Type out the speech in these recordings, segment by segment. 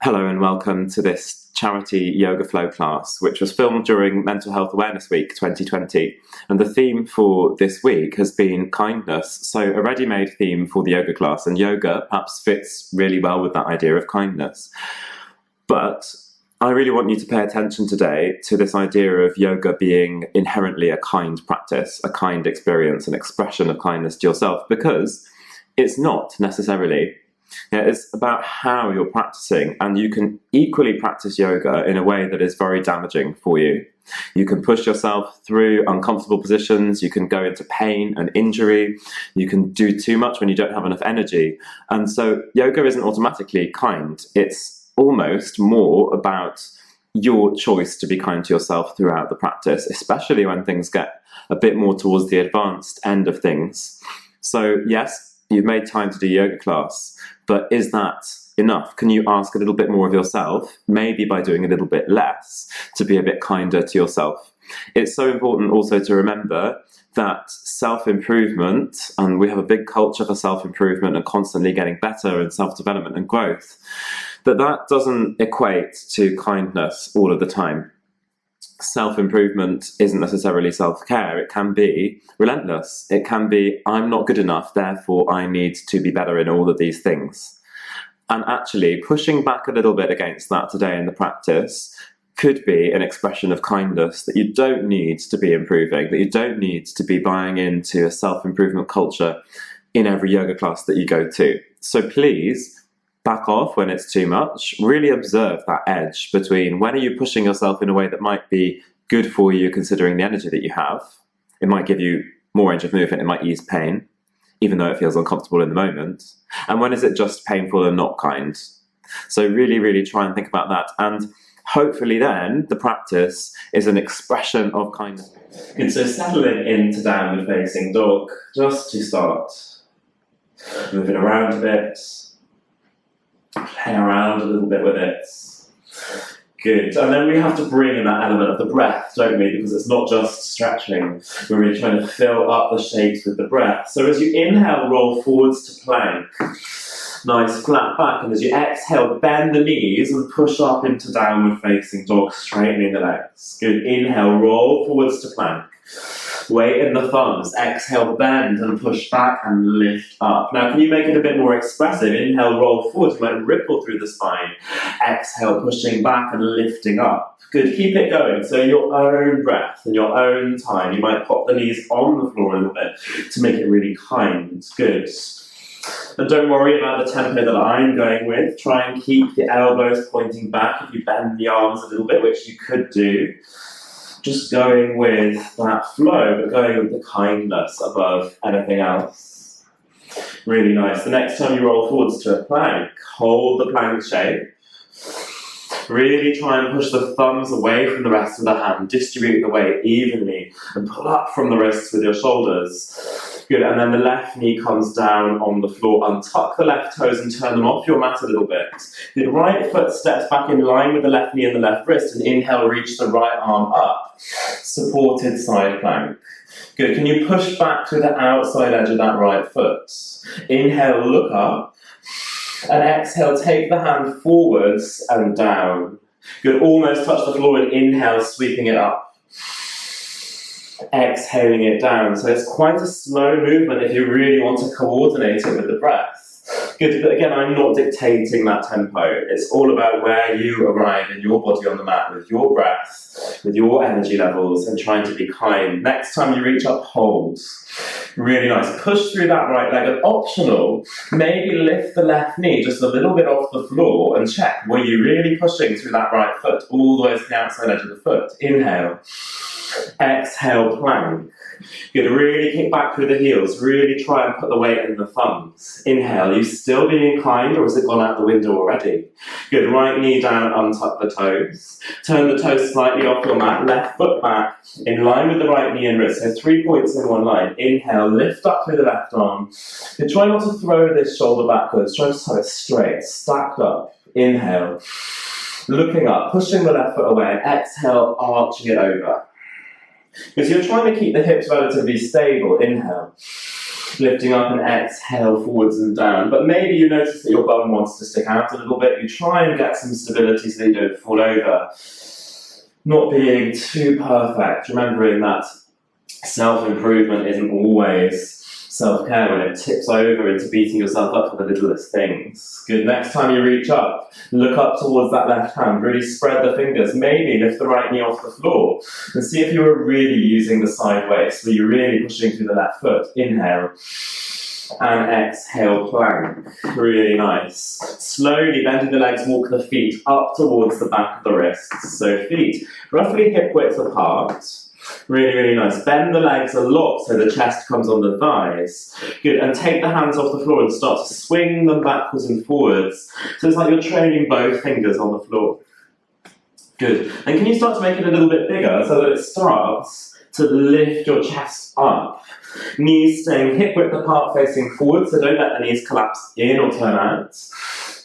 Hello and welcome to this charity yoga flow class, which was filmed during Mental Health Awareness Week 2020. And the theme for this week has been kindness. So a ready-made theme for the yoga class, and yoga perhaps fits really well with that idea of kindness. But I really want you to pay attention today to this idea of yoga being inherently a kind practice, a kind experience, an expression of kindness to yourself, because it's not necessarily. It's about how you're practicing, and you can equally practice yoga in a way that is very damaging for you. You can push yourself through uncomfortable positions, you can go into pain and injury, you can do too much when you don't have enough energy. And so yoga isn't automatically kind. It's almost more about your choice to be kind to yourself throughout the practice, especially when things get a bit more towards the advanced end of things. So yes, you've made time to do yoga class, but is that enough? Can you ask a little bit more of yourself, maybe by doing a little bit less, to be a bit kinder to yourself? It's so important also to remember that self-improvement, and we have a big culture for self-improvement and constantly getting better and self-development and growth, that doesn't equate to kindness all of the time. Self-improvement isn't necessarily self-care. It can be relentless. It can be, I'm not good enough, therefore I need to be better in all of these things. And actually pushing back a little bit against that today in the practice could be an expression of kindness, that you don't need to be improving, that you don't need to be buying into a self-improvement culture in every yoga class that you go to. So please, back off when it's too much. Really observe that edge between when are you pushing yourself in a way that might be good for you considering the energy that you have. It might give you more range of movement, it might ease pain, even though it feels uncomfortable in the moment. And when is it just painful and not kind? So really, really try and think about that. And hopefully then the practice is an expression of kindness. And so settling into downward facing dog, just to start. Moving around a bit. Play around a little bit with it. Good. And then we have to bring in that element of the breath, don't we? Because it's not just stretching. We're really trying to fill up the shapes with the breath. So as you inhale, roll forwards to plank. Nice flat back. And as you exhale, bend the knees and push up into downward facing dog, straightening the legs. Good. Inhale, roll forwards to plank. Weight in the thumbs. Exhale, bend and push back and lift up. Now, can you make it a bit more expressive? Inhale, roll forward. You might ripple through the spine. Exhale, pushing back and lifting up. Good. Keep it going. So your own breath and your own time. You might pop the knees on the floor a little bit to make it really kind. Good. And don't worry about the tempo that I'm going with. Try and keep the elbows pointing back if you bend the arms a little bit, which you could do. Just going with that flow, but going with the kindness above anything else. Really nice. The next time you roll forwards to a plank, hold the plank shape. Really try and push the thumbs away from the rest of the hand. Distribute the weight evenly and pull up from the wrists with your shoulders. Good. And then the left knee comes down on the floor. Untuck the left toes and turn them off your mat a little bit. The right foot steps back in line with the left knee and the left wrist, and inhale, reach the right arm up. Supported side plank. Good. Can you push back to the outside edge of that right foot? Inhale, look up. And exhale, take the hand forwards and down. Good. Almost touch the floor and inhale, sweeping it up. Exhaling it down. So it's quite a slow movement if you really want to coordinate it with the breath. Good, but again, I'm not dictating that tempo. It's all about where you arrive in your body on the mat with your breath, with your energy levels, and trying to be kind. Next time you reach up, hold. Really nice. Push through that right leg. And optional, maybe lift the left knee just a little bit off the floor and check, were you really pushing through that right foot all the way to the outside edge of the foot? Inhale. Exhale, plank. Good. Really kick back through the heels. Really try and put the weight in the thumbs. Inhale. Are you still being kind, or has it gone out the window already? Good. Right knee down, untuck the toes. Turn the toes slightly off your mat. Left foot back in line with the right knee and wrist. So 3 points in one line. Inhale. Lift up through the left arm. And try not to throw this shoulder backwards. Try to have it straight, stacked up. Inhale. Looking up, pushing the left foot away. Exhale, arching it over. Because you're trying to keep the hips relatively stable. Inhale. Lifting up and exhale forwards and down. But maybe you notice that your bum wants to stick out a little bit. You try and get some stability so that you don't fall over. Not being too perfect, remembering that self-improvement isn't always self-care when it tips over into beating yourself up for the littlest things. Good, next time you reach up, look up towards that left hand, really spread the fingers, maybe lift the right knee off the floor, and see if you were really using the side waist, so you're really pushing through the left foot. Inhale, and exhale, plank. Really nice. Slowly bending the legs, walk the feet up towards the back of the wrists, so feet roughly hip width apart. Really, really nice. Bend the legs a lot so the chest comes on the thighs. Good, and take the hands off the floor and start to swing them backwards and forwards. So it's like you're training both fingers on the floor. Good, and can you start to make it a little bit bigger so that it starts to lift your chest up? Knees staying hip width apart facing forward, so don't let the knees collapse in or turn out.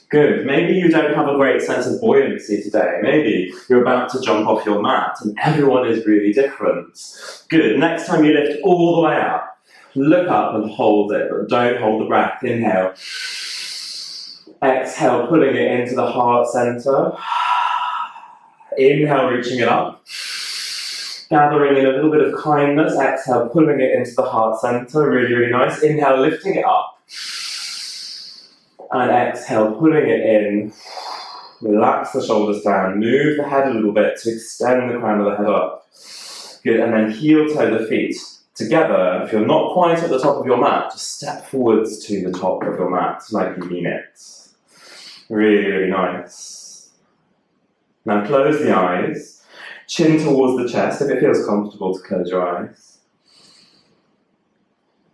Good. Maybe you don't have a great sense of buoyancy today. Maybe you're about to jump off your mat and everyone is really different. Good. Next time you lift all the way up, look up and hold it, but don't hold the breath. Inhale. Exhale, pulling it into the heart center. Inhale, reaching it up. Gathering in a little bit of kindness. Exhale, pulling it into the heart center. Really, really nice. Inhale, lifting it up. And exhale, pulling it in. Relax the shoulders down. Move the head a little bit to extend the crown of the head up. Good, and then heel toe the feet together. If you're not quite at the top of your mat, just step forwards to the top of your mat like you mean it. Really, really nice. Now close the eyes. Chin towards the chest if it feels comfortable to close your eyes.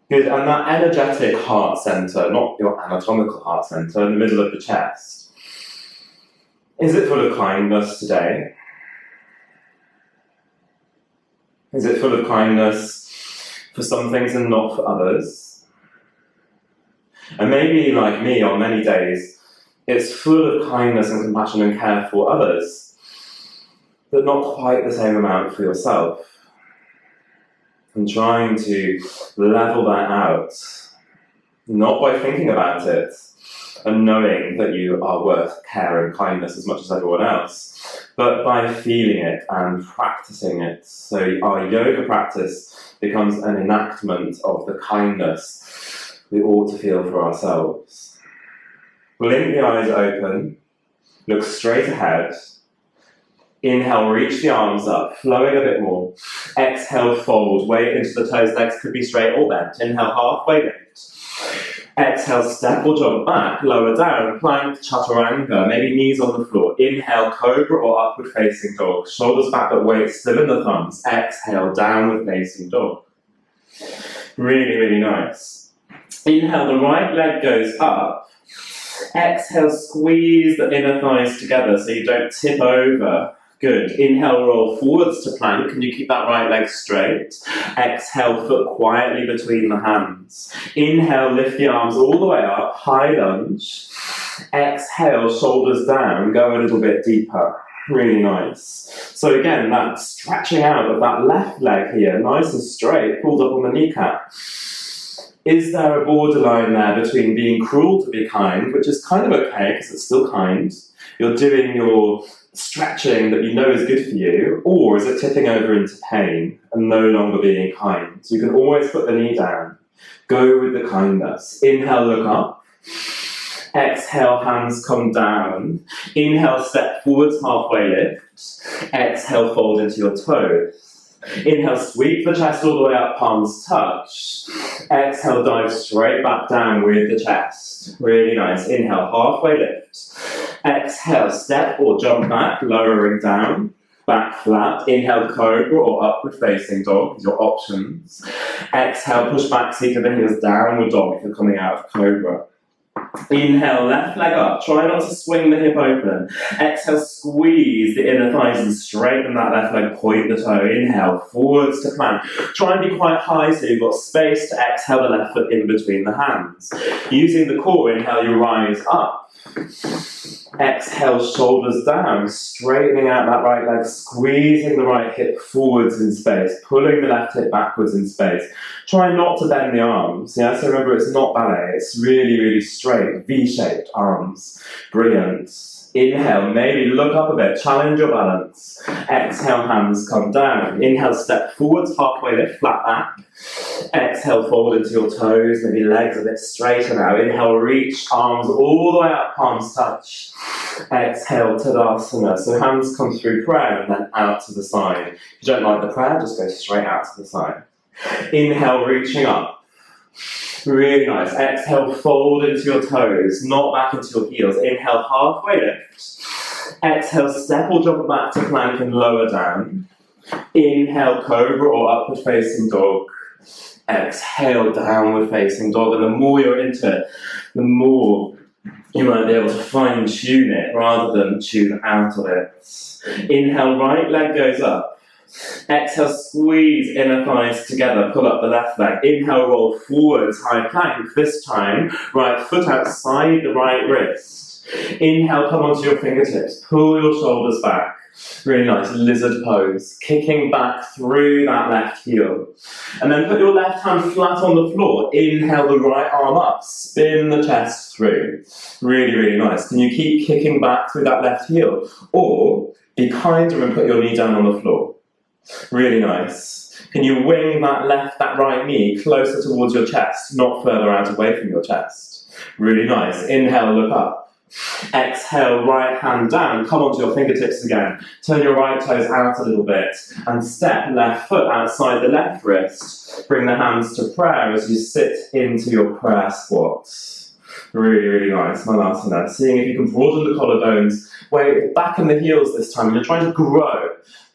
Good, and that energetic heart center, not your anatomical heart center, in the middle of the chest. Is it full of kindness today? Is it full of kindness for some things and not for others? And maybe, like me, on many days, it's full of kindness and compassion and care for others, but not quite the same amount for yourself. And trying to level that out, not by thinking about it and knowing that you are worth care and kindness as much as everyone else, but by feeling it and practicing it. So our yoga practice becomes an enactment of the kindness we ought to feel for ourselves. Blink the eyes open, look straight ahead. Inhale, reach the arms up, flowing a bit more. Exhale, fold, weight into the toes, legs could be straight or bent. Inhale, halfway lift. Exhale, step or jump back, lower down, plank, chaturanga, maybe knees on the floor. Inhale, cobra or upward facing dog. Shoulders back but weight still in the thumbs. Exhale, downward facing dog. Really, really nice. Inhale, the right leg goes up. Exhale, squeeze the inner thighs together so you don't tip over. Good. Inhale, roll forwards to plank. Can you keep that right leg straight? Exhale, foot quietly between the hands. Inhale, lift the arms all the way up, high lunge. Exhale, shoulders down, go a little bit deeper. Really nice. So again, that stretching out of that left leg here, nice and straight, pulled up on the kneecap. Is there a borderline there between being cruel to be kind, which is kind of okay because it's still kind, you're doing your stretching that you know is good for you, or is it tipping over into pain and no longer being kind? So you can always put the knee down. Go with the kindness. Inhale, look up. Exhale, hands come down. Inhale, step forwards, halfway lift. Exhale, fold into your toes. Inhale, sweep the chest all the way up, palms touch. Exhale, dive straight back down with the chest. Really nice. Inhale, halfway lift. Exhale, step or jump back, lowering down. Back flat. Inhale, cobra or upward facing dog is your options. Exhale, push back, seat of the heels, downward dog if you're coming out of cobra. Inhale, left leg up. Try not to swing the hip open. Exhale, squeeze the inner thighs and straighten that left leg, point the toe. Inhale, forwards to plank. Try and be quite high so you've got space to exhale the left foot in between the hands. Using the core, inhale, you rise up. Exhale, shoulders down, straightening out that right leg, squeezing the right hip forwards in space, pulling the left hip backwards in space. Try not to bend the arms, yeah? So remember, it's not ballet, it's really, really straight, V-shaped arms. Brilliant. Inhale, maybe look up a bit, challenge your balance. Exhale, hands come down. Inhale, step forwards, halfway lift, flat back. Exhale, fold into your toes, maybe legs a bit straighter now. Inhale, reach, arms all the way up, palms touch. Exhale, Tadasana. So hands come through prayer and then out to the side. If you don't like the prayer, just go straight out to the side. Inhale, reaching up. Really nice. Exhale, fold into your toes, not back into your heels. Inhale, halfway lift. Exhale, step or jump back to plank and lower down. Inhale, cobra or upward facing dog. Exhale, downward facing dog. And the more you're into it, the more you might be able to fine tune it rather than tune out of it. Inhale, right leg goes up. Exhale, squeeze inner thighs together, pull up the left leg. Inhale, roll forwards, high plank. This time, right foot outside the right wrist. Inhale, come onto your fingertips, pull your shoulders back. Really nice, lizard pose. Kicking back through that left heel. And then put your left hand flat on the floor. Inhale the right arm up, spin the chest through. Really, really nice. Can you keep kicking back through that left heel? Or be kinder and put your knee down on the floor. Really nice. Can you wing that right knee closer towards your chest, not further out away from your chest? Really nice. Inhale, look up. Exhale, right hand down. Come onto your fingertips again. Turn your right toes out a little bit and step left foot outside the left wrist. Bring the hands to prayer as you sit into your prayer squat. Really, really nice. Malasana. Seeing if you can broaden the collarbones, weight back in the heels this time. You're trying to grow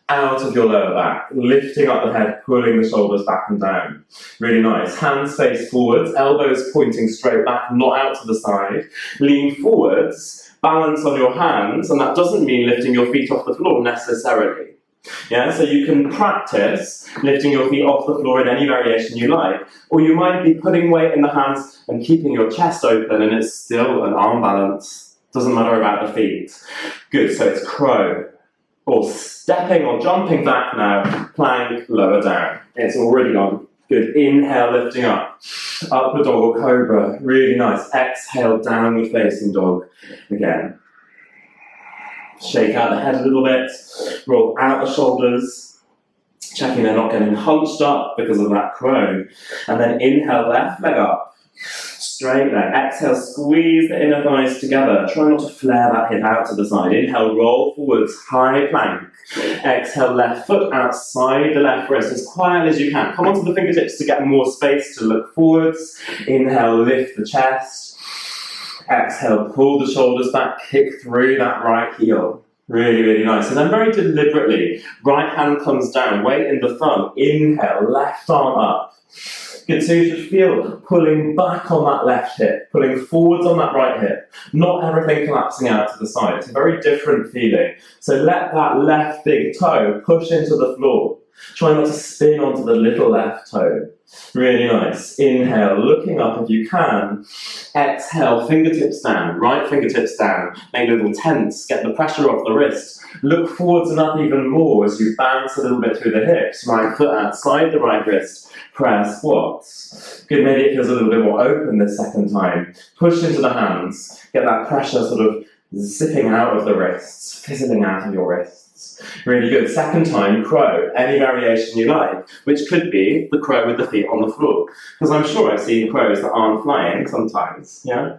out of your lower back, lifting up the head, pulling the shoulders back and down. Really nice. Hands face forwards, elbows pointing straight back, not out to the side. Lean forwards, balance on your hands, and that doesn't mean lifting your feet off the floor necessarily. Yeah, so you can practice lifting your feet off the floor in any variation you like, or you might be putting weight in the hands and keeping your chest open, and it's still an arm balance. Doesn't matter about the feet. Good, so it's crow. Or stepping or jumping back now, plank, lower down. It's already gone. Good. Inhale, lifting up. Upward dog or cobra. Really nice. Exhale, downward facing dog. Again. Shake out the head a little bit. Roll out the shoulders. Checking they're not getting hunched up because of that crow. And then inhale, left leg up. Straight leg. Exhale, squeeze the inner thighs together. Try not to flare that hip out to the side. Inhale, roll forwards, high plank. Exhale, left foot outside the left wrist as quiet as you can. Come onto the fingertips to get more space to look forwards. Inhale, lift the chest. Exhale, pull the shoulders back, kick through that right heel. Really, really nice. And then very deliberately, right hand comes down, weight in the thumb. Inhale, left arm up. Good, so you should feel pulling back on that left hip, pulling forwards on that right hip, not everything collapsing out to the side. It's a very different feeling. So let that left big toe push into the floor. Try not to spin onto the little left toe. Really nice. Inhale, looking up if you can. Exhale, fingertips down, right fingertips down. Make little tents, get the pressure off the wrist. Look forwards and up even more as you bounce a little bit through the hips. Right foot outside the right wrist. Prayer squats. Good, maybe it feels a little bit more open this second time. Push into the hands. Get that pressure sort of zipping out of the wrists, fizzling out of your wrists. Really good. Second time, crow. Any variation you like, which could be the crow with the feet on the floor. Because I'm sure I've seen crows that aren't flying sometimes, yeah?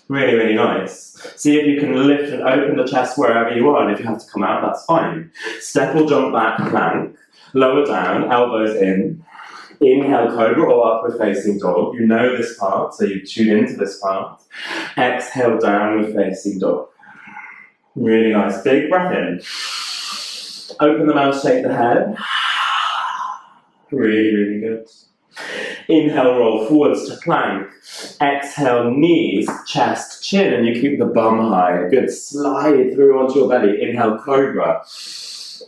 Really, really nice. See if you can lift and open the chest wherever you are, and if you have to come out, that's fine. Step or jump back, plank. Lower down, elbows in. Inhale, cobra or upward facing dog. You know this part, so you tune into this part. Exhale, downward facing dog. Really nice. Big breath in. Open the mouth, shake the head. Really, really good. Inhale, roll forwards to plank. Exhale, knees, chest, chin, and you keep the bum high. Good. Slide through onto your belly. Inhale, cobra.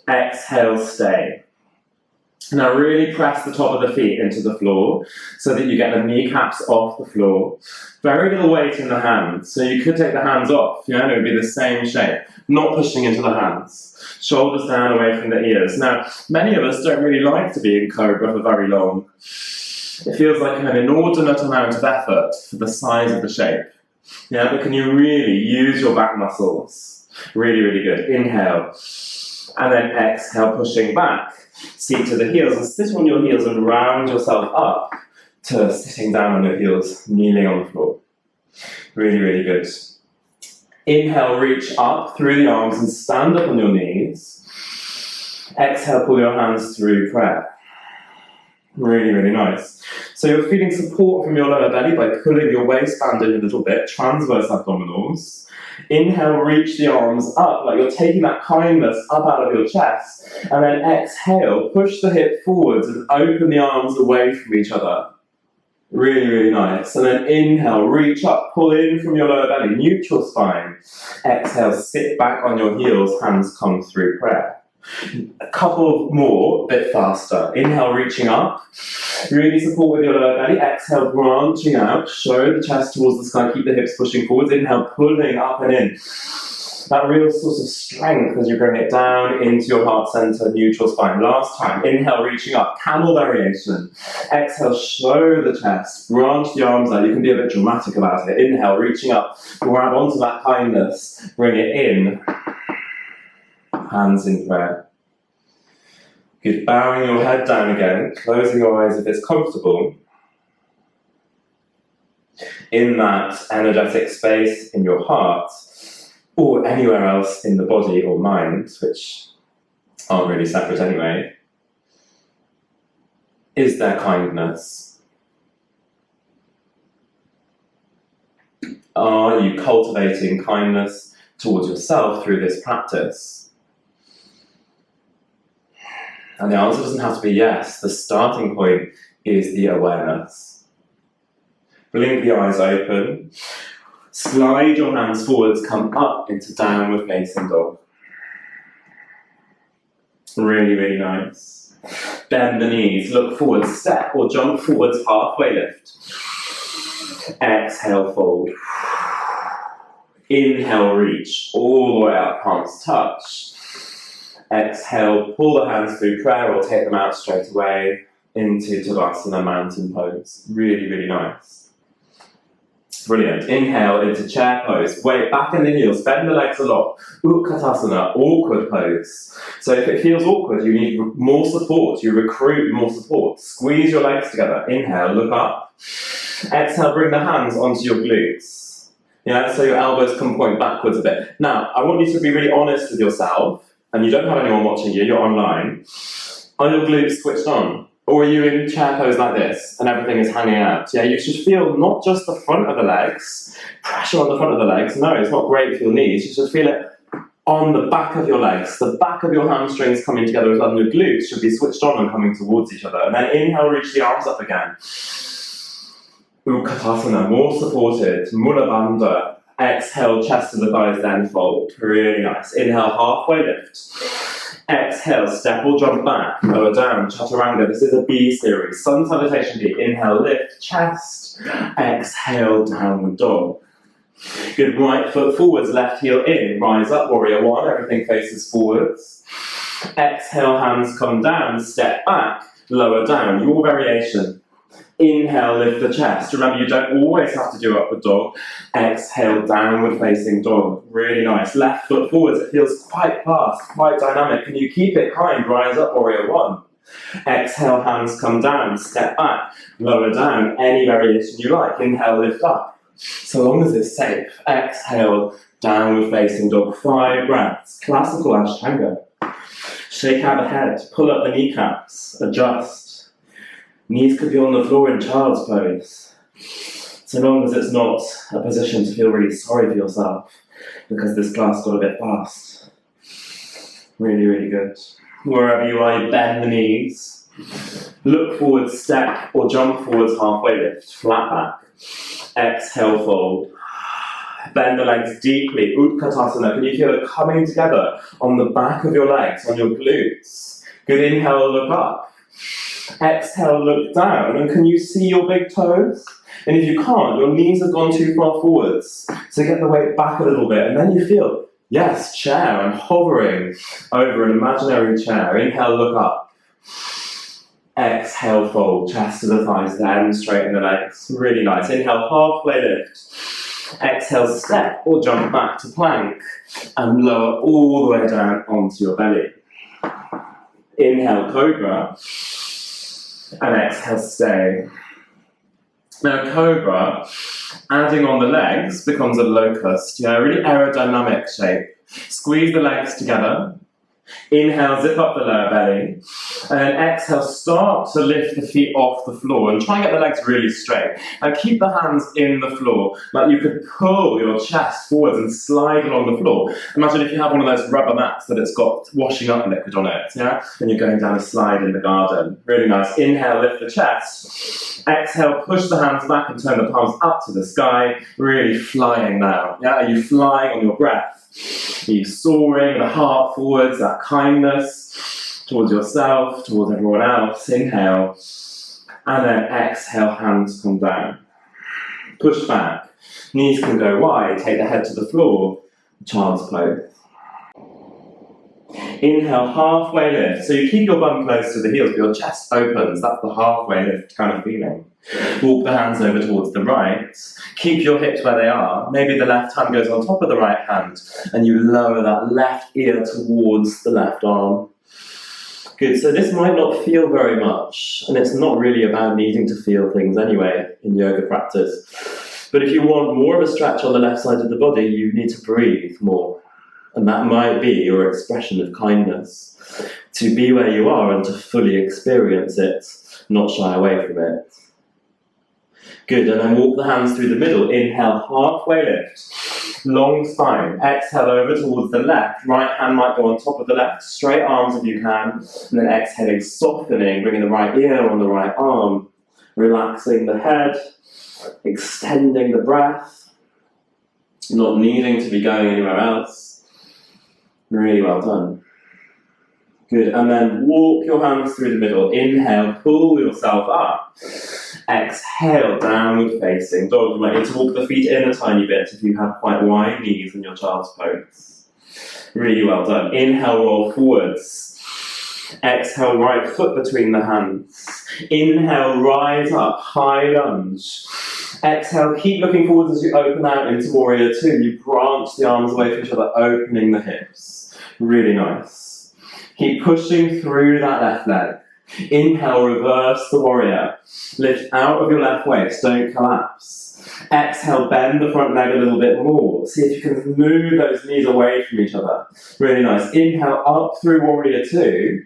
Exhale, stay. Now really press the top of the feet into the floor so that you get the kneecaps off the floor. Very little weight in the hands, so you could take the hands off, and it would be the same shape, not pushing into the hands. Shoulders down away from the ears. Now, many of us don't really like to be in Cobra for very long. It feels like an inordinate amount of effort for the size of the shape. But can you really use your back muscles? Really, really good. Inhale, and then exhale, pushing back. Seat to the heels and sit on your heels and round yourself up to sitting down on your heels, kneeling on the floor. Really, really good. Inhale, reach up through the arms and stand up on your knees. Exhale, pull your hands through prayer. Really, really nice. So you're feeling support from your lower belly by pulling your waistband in a little bit, transverse abdominals. Inhale, reach the arms up, like you're taking that kindness up out of your chest. And then exhale, push the hip forwards and open the arms away from each other. Really, really nice. And then inhale, reach up, pull in from your lower belly, neutral spine. Exhale, sit back on your heels, hands come through prayer. A couple more, a bit faster. Inhale, reaching up. Really support with your lower belly. Exhale, branching out. Show the chest towards the sky. Keep the hips pushing forwards. Inhale, pulling up and in. That real sort of strength as you bring it down into your heart center, neutral spine. Last time. Inhale, reaching up. Camel variation. Exhale, show the chest. Branch the arms out. You can be a bit dramatic about it. Inhale, reaching up. Grab onto that kindness. Bring it in. Hands in prayer. Good. Bowing your head down again, closing your eyes if it's comfortable. In that energetic space in your heart, or anywhere else in the body or mind, which aren't really separate anyway, is there kindness? Are you cultivating kindness towards yourself through this practice? And the answer doesn't have to be yes. The starting point is the awareness. Blink the eyes open. Slide your hands forwards, come up into downward facing dog. Really, really nice. Bend the knees, look forward, step or jump forwards, halfway lift. Exhale, fold. Inhale, reach, all the way up, palms touch. Exhale, pull the hands through prayer or take them out straight away into Tadasana, mountain pose. Really, really nice. Brilliant. Inhale into chair pose. Weight back in the heels, bend the legs a lot. Utkatasana, awkward pose. So if it feels awkward, you need more support. You recruit more support. Squeeze your legs together. Inhale, look up. Exhale, bring the hands onto your glutes. So your elbows can point backwards a bit. Now, I want you to be really honest with yourself. And you don't have anyone watching you, you're online. Are your glutes switched on? Or are you in chair pose like this and everything is hanging out? You should feel not just the front of the legs, pressure on the front of the legs. No, it's not great for your knees. You should feel it on the back of your legs. The back of your hamstrings coming together with your glutes should be switched on and coming towards each other. And then inhale, reach the arms up again. Utkatasana, more supported. Mula Bandha. Exhale, chest to the thighs, then fold. Really nice. Inhale, halfway lift. Exhale, step or jump back. Lower down, chaturanga. This is a B series. Sun salutation B. Inhale, lift, chest. Exhale, downward dog. Good, right foot forwards, left heel in. Rise up, warrior one. Everything faces forwards. Exhale, hands come down. Step back, lower down. Your variation. Inhale, lift the chest. Remember, you don't always have to do upward dog. Exhale, downward facing dog. Really nice. Left foot forwards. It feels quite fast, quite dynamic. Can you keep it kind? Rise up, warrior one. Exhale, hands come down. Step back, lower down. Any variation you like. Inhale, lift up. So long as it's safe. Exhale, downward facing dog. 5 breaths. Classical Ashtanga. Shake out the head. Pull up the kneecaps. Adjust. Knees could be on the floor in child's pose, so long as it's not a position to feel really sorry for yourself, because this class got a bit fast. Really, really good. Wherever you are, you bend the knees. Look forward, step or jump forwards, halfway lift, flat back. Exhale, fold. Bend the legs deeply, Utkatasana. Can you feel it coming together on the back of your legs, on your glutes? Good, inhale, look up. Exhale, look down, and can you see your big toes? And if you can't, your knees have gone too far forwards. So get the weight back a little bit, and then you feel, yes, chair, I'm hovering over an imaginary chair. Inhale, look up. Exhale, fold, chest to the thighs, then straighten the legs. Really nice. Inhale, halfway lift. Exhale, step or jump back to plank, and lower all the way down onto your belly. Inhale, Cobra, and exhale, stay. Now, Cobra, adding on the legs, becomes a locust. Yeah, a really aerodynamic shape. Squeeze the legs together. Inhale, zip up the lower belly. And then exhale, start to lift the feet off the floor and try and get the legs really straight. And keep the hands in the floor, like you could pull your chest forwards and slide along the floor. Imagine if you have one of those rubber mats that it's got washing up liquid on it, yeah? And you're going down a slide in the garden. Really nice. Inhale, lift the chest. Exhale, push the hands back and turn the palms up to the sky. Really flying now. Yeah? Are you flying on your breath? Are you soaring, the heart forwards, that kindness towards yourself, towards everyone else? Inhale. And then exhale, hands come down. Push back. Knees can go wide. Take the head to the floor. Child's pose. Inhale, halfway lift. So you keep your bum close to the heels, but your chest opens. That's the halfway lift kind of feeling. Walk the hands over towards the right. Keep your hips where they are. Maybe the left hand goes on top of the right hand, and you lower that left ear towards the left arm. Good, so this might not feel very much, and it's not really about needing to feel things anyway in yoga practice. But if you want more of a stretch on the left side of the body, you need to breathe more. And that might be your expression of kindness. To be where you are and to fully experience it, not shy away from it. Good, and then walk the hands through the middle. Inhale, halfway lift. Long spine. Exhale over towards the left. Right hand might go on top of the left. Straight arms if you can. And then exhaling, softening, bringing the right ear on the right arm. Relaxing the head. Extending the breath. Not needing to be going anywhere else. Really well done. Good, and then walk your hands through the middle. Inhale, pull yourself up. Exhale, downward facing dog. You might need to walk the feet in a tiny bit if you have quite wide knees in your child's pose. Really well done. Inhale, roll forwards. Exhale, right foot between the hands. Inhale, rise up, high lunge. Exhale, keep looking forwards as you open out into warrior two. You branch the arms away from each other, opening the hips. Really nice. Keep pushing through that left leg. Inhale, reverse the warrior. Lift out of your left waist, don't collapse. Exhale, bend the front leg a little bit more. See if you can move those knees away from each other. Really nice. Inhale, up through warrior two.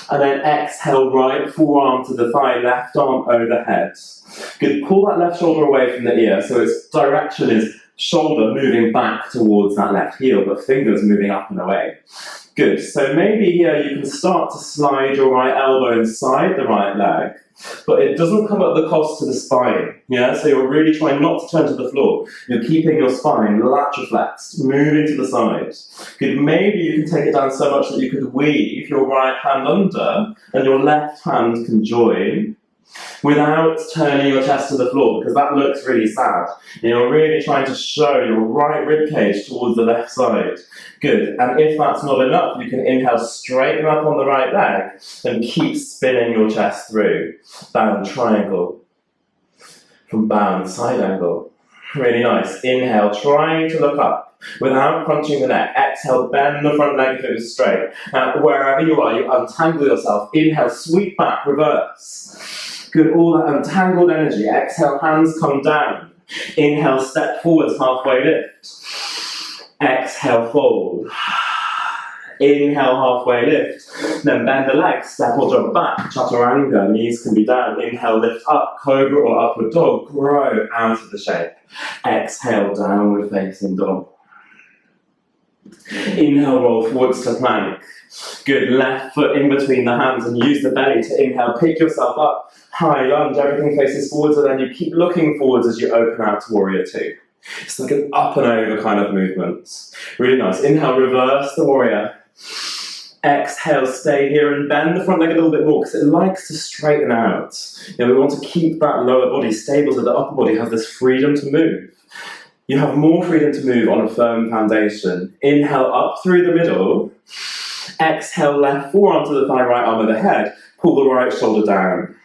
And then exhale, right forearm to the thigh, left arm overhead. Good, pull that left shoulder away from the ear, so its direction is shoulder moving back towards that left heel, but fingers moving up and away. Good, so maybe here you can start to slide your right elbow inside the right leg, but it doesn't come at the cost to the spine, yeah? So you're really trying not to turn to the floor. You're keeping your spine lateroflexed, moving to the side. Good, maybe you can take it down so much that you could weave your right hand under and your left hand can join without turning your chest to the floor, because that looks really sad. You're really trying to show your right rib cage towards the left side. Good, and if that's not enough, you can inhale, straighten up on the right leg, and keep spinning your chest through. Bound triangle. From bound side angle. Really nice. Inhale, trying to look up without crunching the neck. Exhale, bend the front leg if it was straight. Now, wherever you are, you untangle yourself. Inhale, sweep back, reverse. Good, all that untangled energy. Exhale, hands come down. Inhale, step forwards, halfway lift. Exhale, fold. Inhale, halfway lift. Then bend the legs, step or jump back. Chaturanga, knees can be down. Inhale, lift up, cobra or upward dog. Grow out of the shape. Exhale, downward facing dog. Inhale, roll forwards to plank. Good, left foot in between the hands and use the belly to inhale, pick yourself up, high lunge, everything faces forwards, and then you keep looking forwards as you open out to warrior two. It's like an up and over kind of movement. Really nice. Inhale, reverse the warrior. Exhale, stay here and bend the front leg a little bit more because it likes to straighten out. We want to keep that lower body stable so the upper body has this freedom to move. You have more freedom to move on a firm foundation. Inhale up through the middle. Exhale, left forearm to the thigh, right arm overhead. Pull the right shoulder down.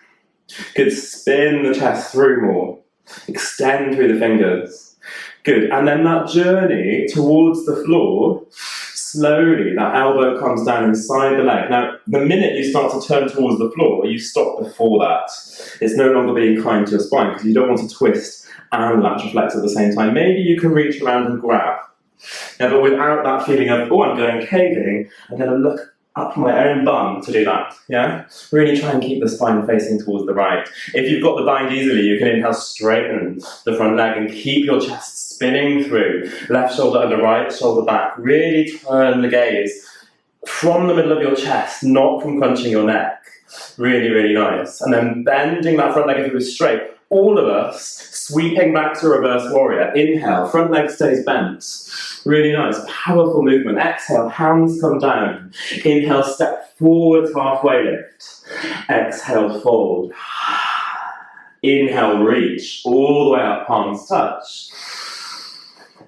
Good, spin the chest through more. Extend through the fingers. Good, and then that journey towards the floor, slowly that elbow comes down inside the leg. Now, the minute you start to turn towards the floor, you stop before that. It's no longer being kind to your spine because you don't want to twist and lateral flex at the same time. Maybe you can reach around and grab. Now, but without that feeling of, oh, I'm going caving, I'm going to look up my own bum to do that, yeah? Really try and keep the spine facing towards the right. If you've got the bind easily, you can inhale, straighten the front leg and keep your chest spinning through. Left shoulder under right shoulder back. Really turn the gaze from the middle of your chest, not from crunching your neck. Really, really nice. And then bending that front leg if it was straight. All of us sweeping back to reverse warrior. Inhale, front leg stays bent. Really nice, powerful movement. Exhale, hands come down. Inhale, step forward, halfway lift. Exhale, fold. Inhale, reach all the way up, palms touch.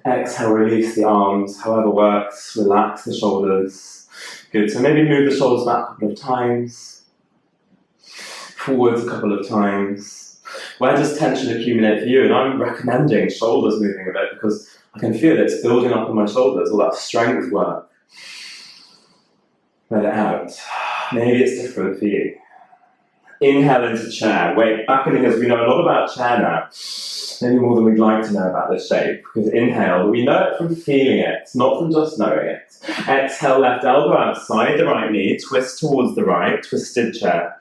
Exhale, release the arms, however works. Relax the shoulders. Good, so maybe move the shoulders back a couple of times. Forwards a couple of times. Where does tension accumulate for you? And I'm recommending shoulders moving a bit because I can feel it's building up on my shoulders, all that strength work. Let it out. Maybe it's different for you. Inhale into chair. Weight back in because we know a lot about chair now. Maybe more than we'd like to know about this shape. Because inhale, we know it from feeling it, not from just knowing it. Exhale, left elbow outside the right knee, twist towards the right, twisted chair.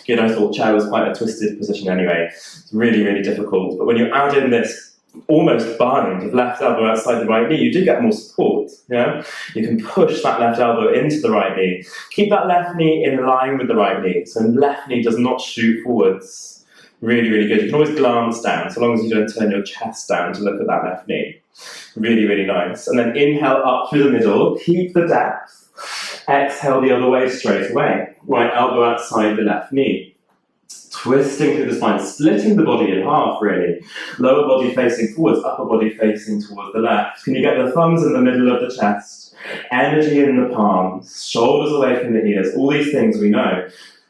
Good, I thought chair was quite a twisted position anyway. It's really, really difficult. But when you add in this almost bind of left elbow outside the right knee, you do get more support, yeah? You can push that left elbow into the right knee. Keep that left knee in line with the right knee, so left knee does not shoot forwards. Really, really good. You can always glance down, so long as you don't turn your chest down to look at that left knee. Really, really nice. And then inhale up through the middle, keep the depth. Exhale the other way straight away. Right elbow outside the left knee. Twisting through the spine, splitting the body in half, really. Lower body facing forwards, upper body facing towards the left. Can you get the thumbs in the middle of the chest? Energy in the palms, shoulders away from the ears, all these things we know,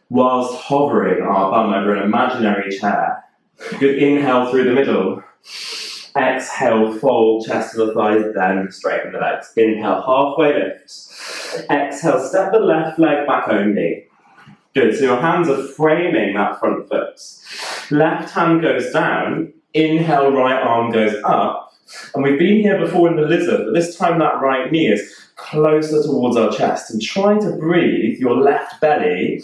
whilst hovering our bum over an imaginary chair. Good, inhale through the middle. Exhale, fold, chest to the thighs, then straighten the legs. Inhale, halfway lift. Exhale, step the left leg back only. Good, so your hands are framing that front foot. Left hand goes down, inhale, right arm goes up. And we've been here before in the lizard, but this time that right knee is closer towards our chest. And try to breathe your left belly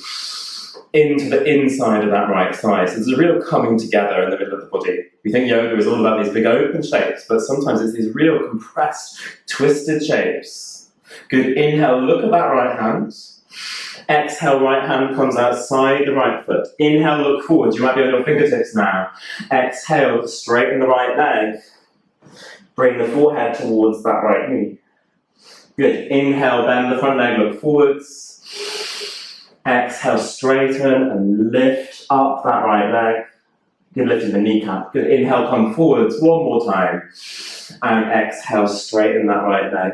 into the inside of that right thigh. So there's a real coming together in the middle of the body. We think yoga is all about these big open shapes, but sometimes it's these real compressed, twisted shapes. Good, inhale, look at that right hand. Exhale, right hand comes outside the right foot. Inhale, look forward. You might be on your fingertips now. Exhale, straighten the right leg. Bring the forehead towards that right knee. Good. Inhale, bend the front leg, look forwards. Exhale, straighten and lift up that right leg. Good, lifting the kneecap. Good. Inhale, come forwards one more time. And exhale, straighten that right leg.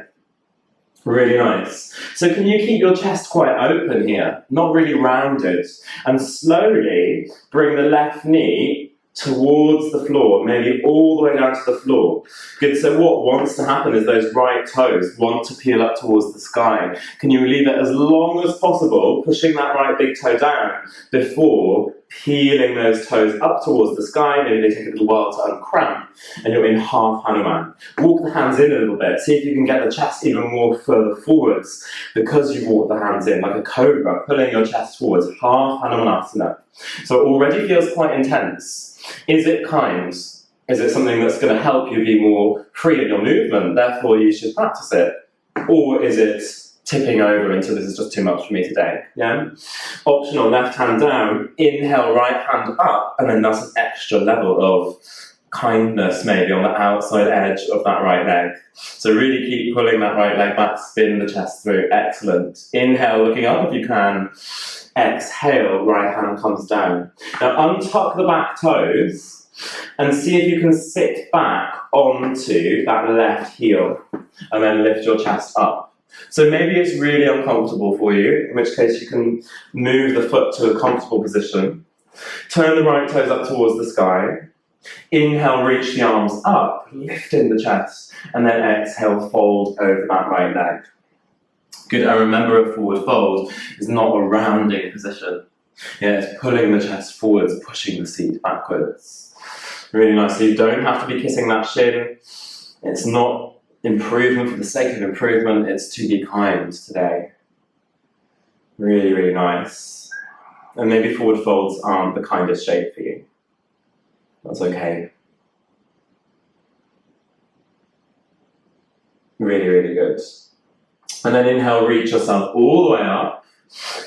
Really nice. So can you keep your chest quite open here, not really rounded, and slowly bring the left knee towards the floor, maybe all the way down to the floor. Good, so what wants to happen is those right toes want to peel up towards the sky. Can you leave it as long as possible, pushing that right big toe down before peeling those toes up towards the sky? Maybe they take a little while to uncramp, and you're in half Hanuman. Walk the hands in a little bit, see if you can get the chest even more further forwards because you've walked the hands in, like a cobra, pulling your chest forwards, half Hanumanasana. So it already feels quite intense. Is it kind? Is it something that's going to help you be more free in your movement, therefore you should practice it? Or is it tipping over into this is just too much for me today? Yeah. Optional, left hand down, inhale, right hand up, and then that's an extra level of kindness maybe on the outside edge of that right leg. So really keep pulling that right leg back, spin the chest through. Excellent. Inhale, looking up if you can. Exhale, right hand comes down. Now untuck the back toes and see if you can sit back onto that left heel and then lift your chest up. So maybe it's really uncomfortable for you, in which case you can move the foot to a comfortable position. Turn the right toes up towards the sky. Inhale, reach the arms up, lifting the chest, and then exhale, fold over that right leg. Good, and remember a forward fold is not a rounding position. Yeah, it's pulling the chest forwards, pushing the seat backwards. Really nice. So you don't have to be kissing that shin. It's not improvement for the sake of improvement, it's to be kind today. Really, really nice. And maybe forward folds aren't the kindest shape for you. That's okay. Really, really good. And then inhale, reach yourself all the way up.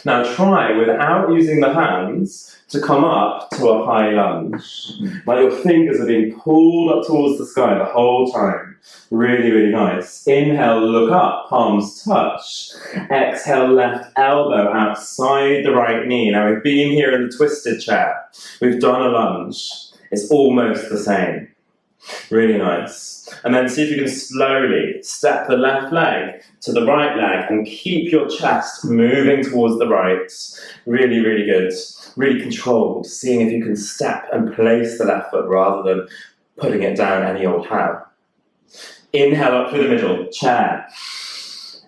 Now try, without using the hands, to come up to a high lunge. Like your fingers are being pulled up towards the sky the whole time. Really, really nice. Inhale, look up, palms touch. Exhale, left elbow outside the right knee. Now we've been here in the twisted chair. We've done a lunge. It's almost the same. Really nice. And then see if you can slowly step the left leg to the right leg and keep your chest moving towards the right. Really, really good. Really controlled. Seeing if you can step and place the left foot rather than putting it down any old how. Inhale up through the middle, chair.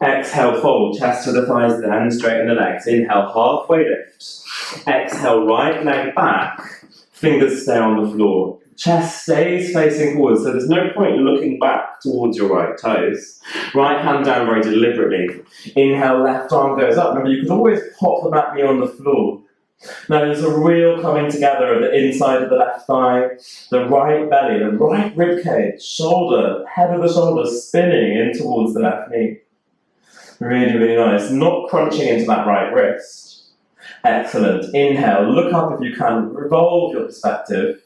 Exhale, fold, chest to the thighs, then straighten the legs. Inhale, halfway lift. Exhale, right leg back. Fingers stay on the floor. Chest stays facing forward, so there's no point looking back towards your right toes. Right hand down very deliberately. Inhale, left arm goes up. Remember, you could always pop the back knee on the floor. Now there's a real coming together of the inside of the left thigh, the right belly, the right rib cage, shoulder, head of the shoulder spinning in towards the left knee. Really, really nice. Not crunching into that right wrist. Excellent. Inhale, look up if you can, revolve your perspective.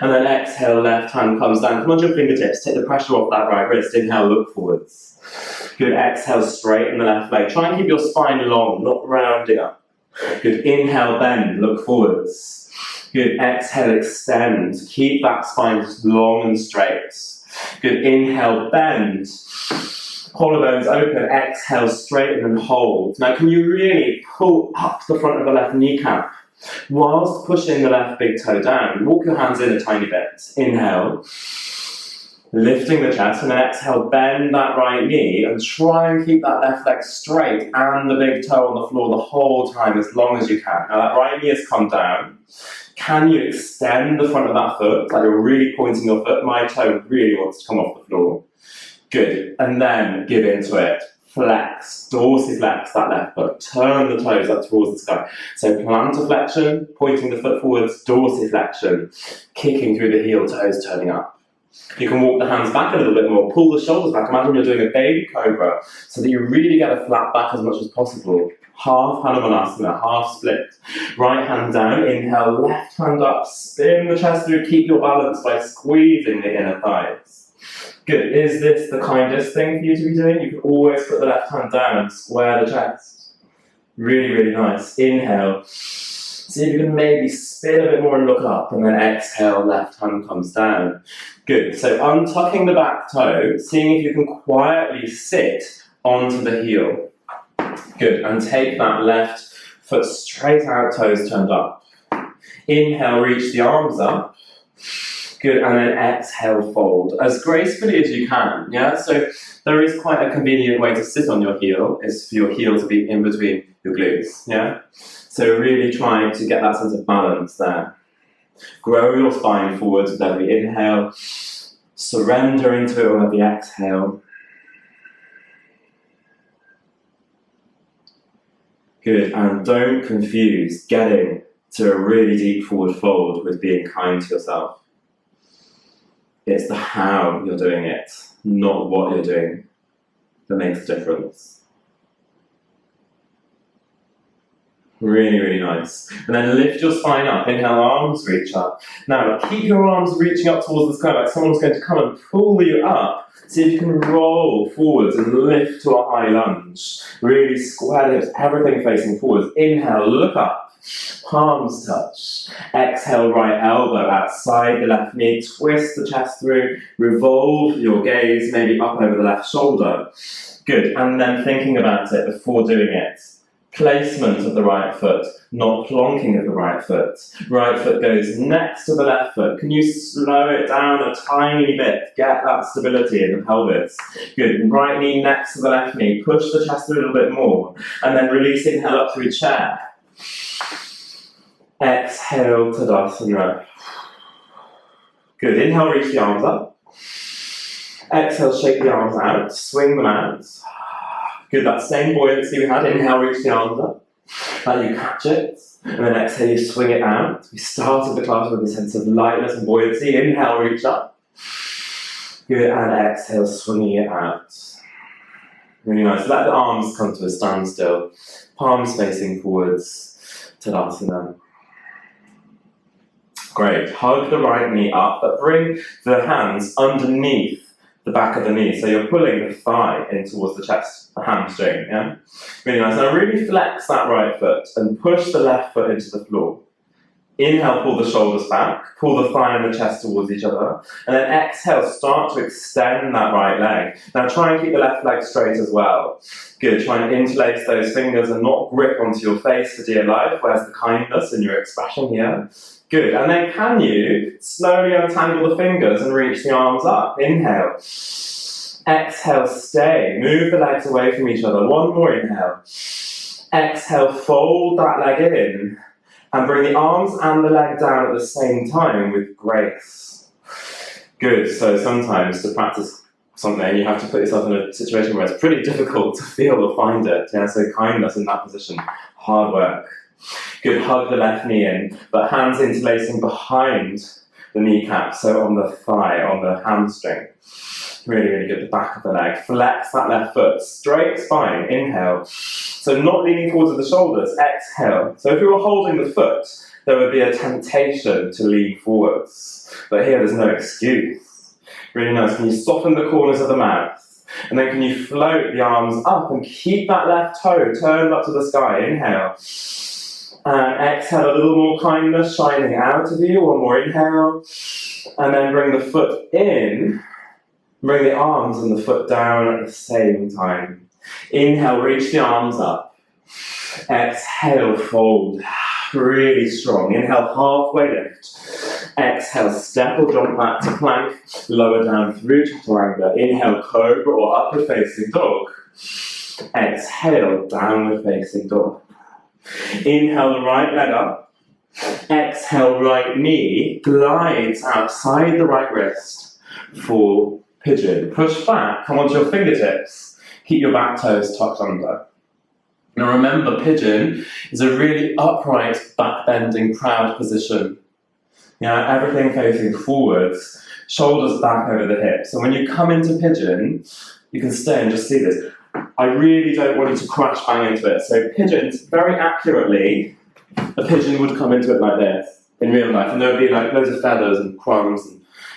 And then exhale, left hand comes down. Come onto your fingertips, take the pressure off that right wrist. Inhale, look forwards. Good, exhale, straighten the left leg. Try and keep your spine long, not rounding up. Good, inhale, bend, look forwards. Good, exhale, extend. Keep that spine long and straight. Good, inhale, bend. Collarbones open, exhale, straighten and hold. Now can you really pull up the front of the left kneecap whilst pushing the left big toe down? Walk your hands in a tiny bit. Inhale, lifting the chest, and then exhale, bend that right knee and try and keep that left leg straight and the big toe on the floor the whole time as long as you can. Now that right knee has come down. Can you extend the front of that foot, like you're really pointing your foot? My toe really wants to come off the floor. Good, and then give into it. Flex, dorsiflex that left foot. Turn the toes up towards the sky. So plantar flexion, pointing the foot forwards, dorsiflexion, kicking through the heel, toes turning up. You can walk the hands back a little bit more, pull the shoulders back. Imagine you're doing a baby cobra so that you really get a flat back as much as possible. Half Hanumanasana, half split. Right hand down, inhale, left hand up, spin the chest through, keep your balance by squeezing the inner thighs. Good. Is this the kindest thing for you to be doing? You can always put the left hand down and square the chest. Really, really nice. Inhale. See if you can maybe spin a bit more and look up, and then exhale, left hand comes down. Good. So untucking the back toe, seeing if you can quietly sit onto the heel. Good. And take that left foot straight out, toes turned up. Inhale, reach the arms up. Good, and then exhale, fold as gracefully as you can, yeah? So there is quite a convenient way to sit on your heel, is for your heel to be in between your glutes, yeah? So really trying to get that sense of balance there. Grow your spine forwards with every inhale. Surrender into it on every exhale. Good, and don't confuse getting to a really deep forward fold with being kind to yourself. It's the how you're doing it, not what you're doing, that makes a difference. Really, really nice. And then lift your spine up. Inhale, arms reach up. Now, keep your arms reaching up towards the sky like someone's going to come and pull you up. See if you can roll forwards and lift to a high lunge. Really square hips, everything facing forwards. Inhale, look up. Palms touch. Exhale, right elbow outside the left knee. Twist the chest through. Revolve your gaze maybe up over the left shoulder. Good. And then thinking about it before doing it. Placement of the right foot, not plonking of the right foot. Right foot goes next to the left foot. Can you slow it down a tiny bit? Get that stability in the pelvis. Good. Right knee next to the left knee. Push the chest a little bit more. And then release, inhale up through chair. Exhale, Tadasana. Good. Inhale, reach the arms up. Exhale, shake the arms out. Swing them out. Good, that same buoyancy we had. Inhale, reach the arms up. Now you catch it. And then exhale, you swing it out. We started the class with a sense of lightness and buoyancy. Inhale, reach up. Good, and exhale, swinging it out. Really nice. Let the arms come to a standstill. Palms facing forwards. Tadasana. Great. Hug the right knee up, but bring the hands underneath the back of the knee. So you're pulling the thigh in towards the chest, the hamstring, yeah? Really nice. Now really flex that right foot and push the left foot into the floor. Inhale, pull the shoulders back, pull the thigh and the chest towards each other, and then exhale, start to extend that right leg. Now try and keep the left leg straight as well. Good, try and interlace those fingers and not grip onto your face for dear life. Where's the kindness in your expression here? Good, and then can you slowly untangle the fingers and reach the arms up? Inhale. Exhale, stay. Move the legs away from each other. One more inhale. Exhale, fold that leg in. And bring the arms and the leg down at the same time with grace. Good, so sometimes to practice something, you have to put yourself in a situation where it's pretty difficult to feel or find it. Yeah, so kindness in that position, hard work. Good, hug the left knee in, but hands interlacing behind the kneecap, so on the thigh, on the hamstring. Really, really good, the back of the leg. Flex that left foot, straight spine, inhale. So not leaning forward to the shoulders, exhale. So if you were holding the foot, there would be a temptation to lean forwards. But here there's no excuse. Really nice, can you soften the corners of the mouth? And then can you float the arms up and keep that left toe turned up to the sky, inhale. And exhale, a little more kindness shining out of you. One more inhale. And then bring the foot in. Bring the arms and the foot down at the same time. Inhale, reach the arms up. Exhale, fold. Really strong. Inhale, halfway lift. Exhale, step or jump back to plank. Lower down through chaturanga. Inhale, cobra or upward facing dog. Exhale, downward facing dog. Inhale the right leg up. Exhale, right knee glides outside the right wrist for pigeon. Push back, come onto your fingertips. Keep your back toes tucked under. Now remember, pigeon is a really upright, back-bending, proud position. Yeah, everything facing forwards, shoulders back over the hips. And when you come into pigeon, you can stay and just see this. I really don't want you to crash bang into it. So pigeons, very accurately, a pigeon would come into it like this in real life, and there would be like loads of feathers and crumbs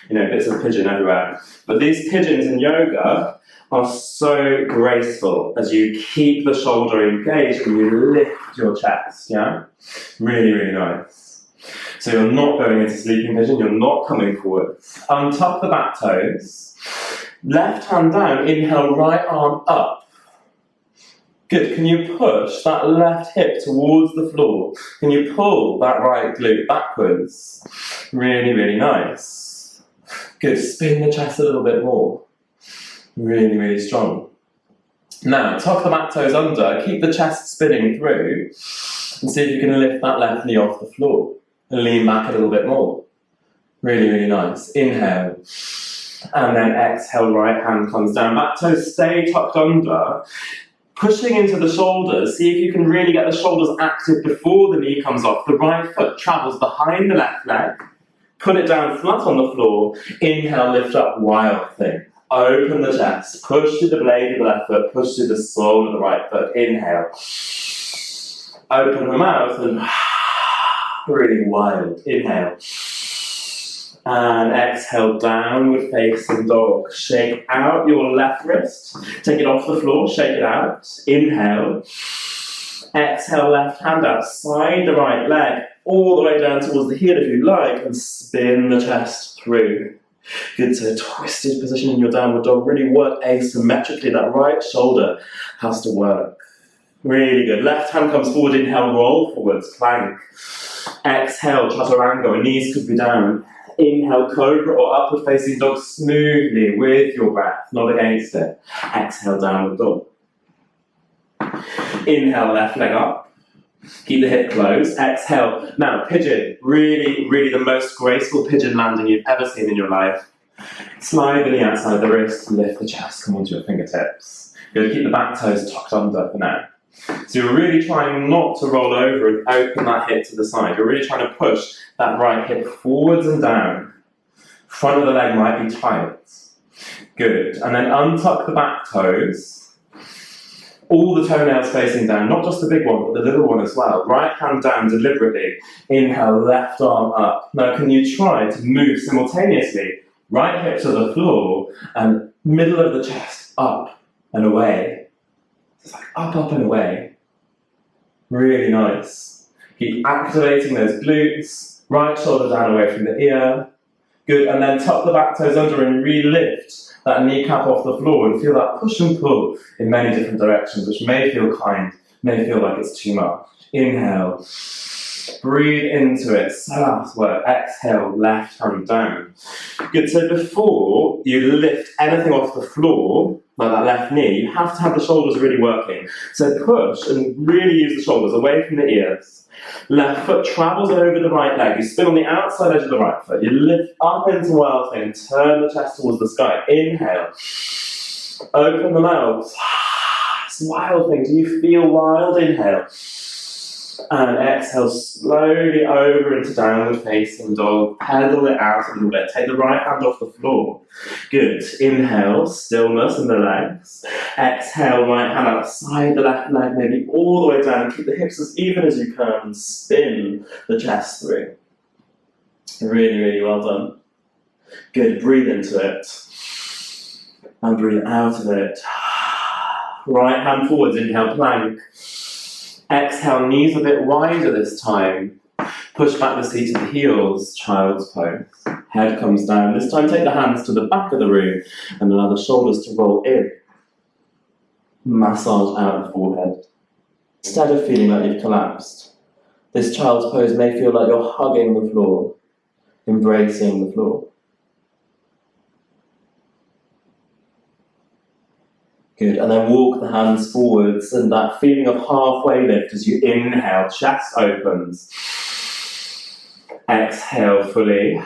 and bits of pigeon everywhere. But these pigeons in yoga are so graceful as you keep the shoulder engaged and you lift your chest. Yeah, really, really nice. So you're not going into sleeping pigeon. You're not coming forward. Untuck the back toes. Left hand down. Inhale, right arm up. Good, can you push that left hip towards the floor? Can you pull that right glute backwards? Really, really nice. Good, spin the chest a little bit more. Really, really strong. Now, tuck the back toes under, keep the chest spinning through, and see if you can lift that left knee off the floor. And lean back a little bit more. Really, really nice. Inhale. And then exhale, right hand comes down. Back toes stay tucked under. Pushing into the shoulders, see if you can really get the shoulders active before the knee comes off. The right foot travels behind the left leg. Put it down flat on the floor. Inhale, lift up, wild thing. Open the chest. Push through the blade of the left foot. Push through the sole of the right foot. Inhale. Open the mouth and really wild. Inhale. And exhale, downward facing dog. Shake out your left wrist. Take it off the floor, shake it out. Inhale. Exhale, left hand outside the right leg, all the way down towards the heel if you like, and spin the chest through. Good, so twisted position in your downward dog. Really work asymmetrically. That right shoulder has to work. Really good. Left hand comes forward, inhale, roll forwards, plank. Exhale, chaturanga, knees could be down. Inhale, cobra or upward facing dog smoothly with your breath, not against it. Exhale, downward dog. Inhale, left leg up. Keep the hip closed. Exhale. Now, pigeon. Really, really the most graceful pigeon landing you've ever seen in your life. Slide the knee outside the wrist, lift the chest, come onto your fingertips. Good, keep the back toes tucked under for now. So you're really trying not to roll over and open that hip to the side. You're really trying to push that right hip forwards and down. Front of the leg might be tight. Good, and then untuck the back toes. All the toenails facing down, not just the big one, but the little one as well. Right hand down deliberately. Inhale, left arm up. Now can you try to move simultaneously? Right hip to the floor and middle of the chest up and away. It's like up and away. Really nice. Keep activating those glutes. Right shoulder down away from the ear. Good, and then tuck the back toes under and re-lift that kneecap off the floor and feel that push and pull in many different directions, which may feel kind, may feel like it's too much. Inhale, breathe into it, so that's work. Exhale, left hand down. Good, so before you lift anything off the floor, like that left knee, you have to have the shoulders really working. So push and really use the shoulders away from the ears. Left foot travels over the right leg. You spin on the outside edge of the right foot. You lift up into wild thing, turn the chest towards the sky. Inhale. Open the mouth. It's wild thing. Do you feel wild? Inhale. And exhale slowly over into downward facing dog. Pedal it out a little bit. Take the right hand off the floor. Good. Inhale, stillness in the legs. Exhale, right hand outside the left leg, maybe all the way down. Keep the hips as even as you can and spin the chest through. Really, really well done. Good. Breathe into it. And breathe out of it. Right hand forwards, inhale, plank. Exhale, knees a bit wider this time. Push back the seat to the heels, child's pose. Head comes down. This time take the hands to the back of the room and allow the shoulders to roll in. Massage out the forehead. Instead of feeling like you've collapsed, this child's pose may feel like you're hugging the floor, embracing the floor. Good, and then walk the hands forwards and that feeling of halfway lift as you inhale, chest opens. Exhale fully.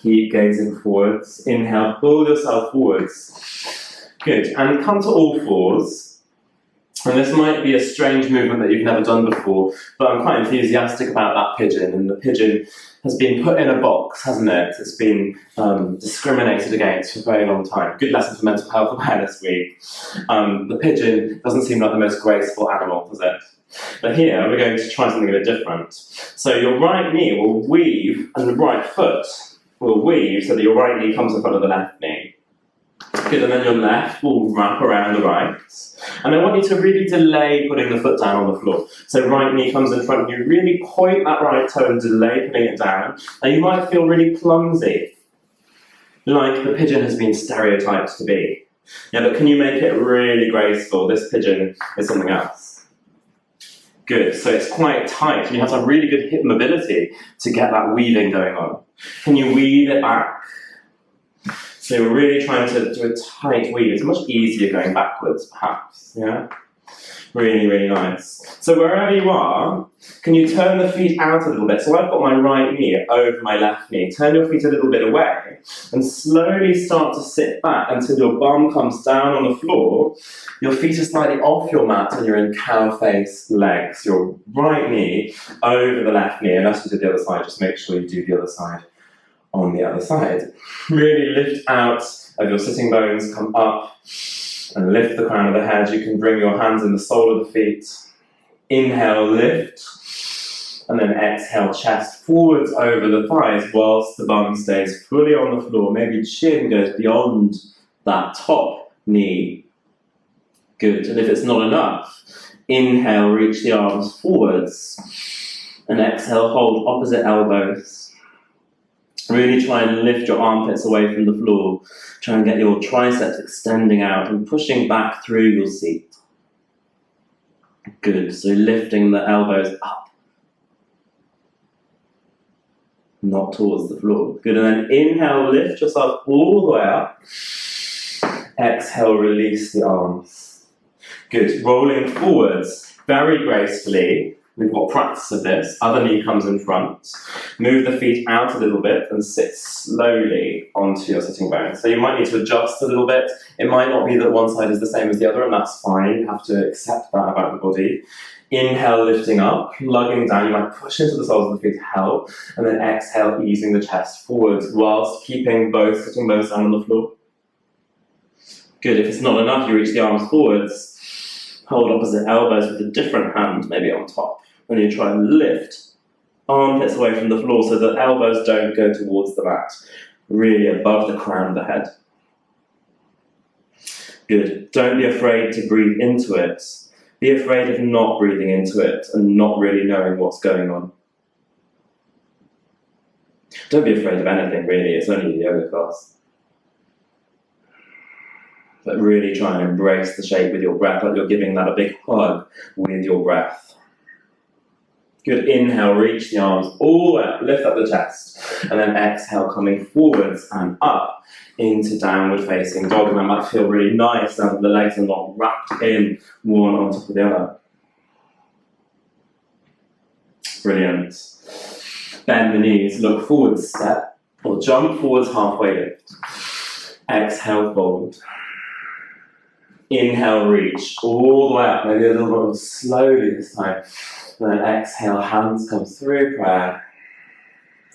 Keep gazing forwards. Inhale, pull yourself forwards. Good, and come to all fours. And this might be a strange movement that you've never done before, but I'm quite enthusiastic about that pigeon, and the pigeon has been put in a box, hasn't it? It's been discriminated against for a very long time. Good lesson for Mental Health Awareness Week. The pigeon doesn't seem like the most graceful animal, does it? But here, we're going to try something a bit different. So your right knee will weave, and the right foot will weave so that your right knee comes in front of the left knee. Good, and then your left will wrap around the right. And I want you to really delay putting the foot down on the floor. So right knee comes in front of you, really point that right toe and delay putting it down. And you might feel really clumsy, like the pigeon has been stereotyped to be. Yeah, but can you make it really graceful? This pigeon is something else. Good, so it's quite tight, and you have to have really good hip mobility to get that weaving going on. Can you weave it back? So we're really trying to do a tight weave. It's much easier going backwards, perhaps, yeah? Really, really nice. So wherever you are, can you turn the feet out a little bit? So I've got my right knee over my left knee. Turn your feet a little bit away and slowly start to sit back until your bum comes down on the floor. Your feet are slightly off your mat and you're in cow face legs. Your right knee over the left knee. And as you do the other side, just make sure you do the other side on the other side. Really lift out of your sitting bones, come up and lift the crown of the head. You can bring your hands in the sole of the feet. Inhale, lift. And then exhale, chest forwards over the thighs whilst the bum stays fully on the floor. Maybe chin goes beyond that top knee. Good. And if it's not enough, inhale, reach the arms forwards. And exhale, hold opposite elbows. Really try and lift your armpits away from the floor. Try and get your triceps extending out and pushing back through your seat. Good. So lifting the elbows up. Not towards the floor. Good, and then inhale, lift yourself all the way up. Exhale, release the arms. Good, rolling forwards very gracefully. We've got practice of this. Other knee comes in front. Move the feet out a little bit and sit slowly onto your sitting bones. So you might need to adjust a little bit. It might not be that one side is the same as the other, and that's fine. You have to accept that about the body. Inhale, lifting up, lugging down. You might push into the soles of the feet to help, and then exhale, easing the chest forwards whilst keeping both sitting bones down on the floor. Good. If it's not enough, you reach the arms forwards. Hold opposite elbows with a different hand, maybe on top. And you try and lift armpits away from the floor so that elbows don't go towards the mat, really above the crown of the head. Good. Don't be afraid to breathe into it. Be afraid of not breathing into it and not really knowing what's going on. Don't be afraid of anything, really. It's only a yoga class. But really try and embrace the shape with your breath, like you're giving that a big hug with your breath. Good. Inhale, reach the arms all the way up, lift up the chest, and then exhale, coming forwards and up into downward facing dog. And that might feel really nice now that the legs are not wrapped in one on top of the other. Brilliant. Bend the knees, look forward, step, or jump forwards, halfway lift. Exhale, fold. Inhale, reach all the way up, maybe a little bit more slowly this time. And then exhale, hands come through prayer.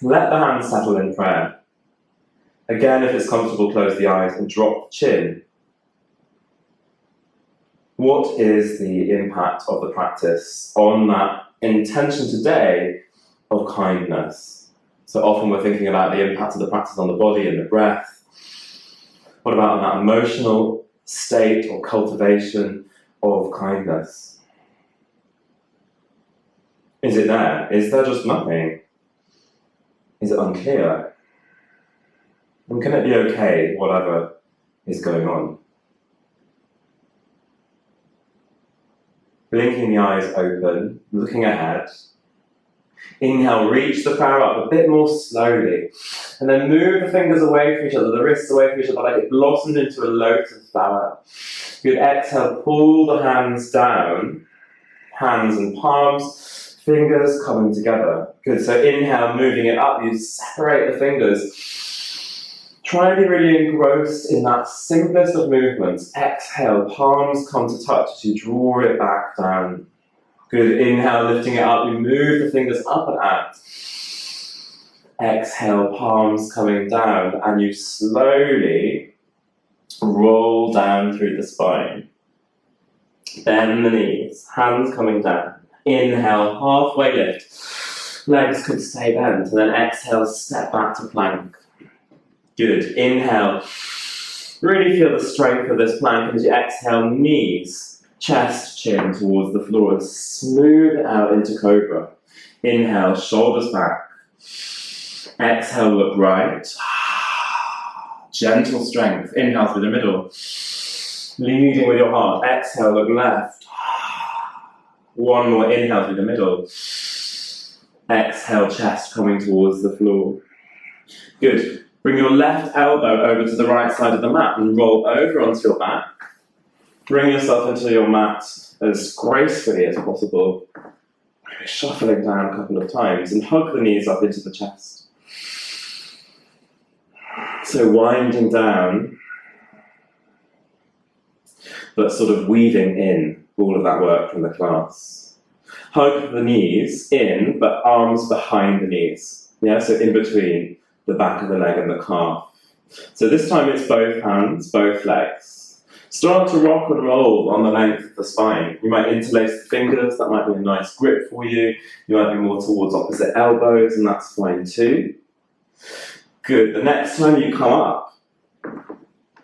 Let the hands settle in prayer. Again, if it's comfortable, close the eyes and drop the chin. What is the impact of the practice on that intention today of kindness? So often we're thinking about the impact of the practice on the body and the breath. What about that emotional state or cultivation of kindness? Is it there? Is there just nothing? Is it unclear? And can it be okay, whatever is going on? Blinking the eyes open, looking ahead. Inhale, reach the flower up a bit more slowly. And then move the fingers away from each other, the wrists away from each other, like it blossomed into a lotus flower. Good. Exhale, pull the hands down, hands and palms. Fingers coming together. Good, so inhale, moving it up, you separate the fingers. Try and be really engrossed in that simplest of movements. Exhale, palms come to touch as you draw it back down. Good, inhale, lifting it up, you move the fingers up and out. Exhale, palms coming down, and you slowly roll down through the spine. Bend the knees, hands coming down. Inhale, halfway lift. Legs could stay bent, and then exhale, step back to plank. Good. Inhale. Really feel the strength of this plank as you exhale, knees, chest, chin towards the floor, and smooth it out into Cobra. Inhale, shoulders back. Exhale, look right. Gentle strength. Inhale through the middle. Leading with your heart. Exhale, look left. One more inhale through the middle. Exhale, chest coming towards the floor. Good. Bring your left elbow over to the right side of the mat and roll over onto your back. Bring yourself into your mat as gracefully as possible. Shuffling down a couple of times and hug the knees up into the chest. So winding down, but sort of weaving in all of that work from the class. Hug the knees in, but arms behind the knees. Yeah, so in between the back of the leg and the calf. So this time it's both hands, both legs. Start to rock and roll on the length of the spine. You might interlace the fingers, that might be a nice grip for you. You might be more towards opposite elbows, and that's fine too. Good. The next time you come up,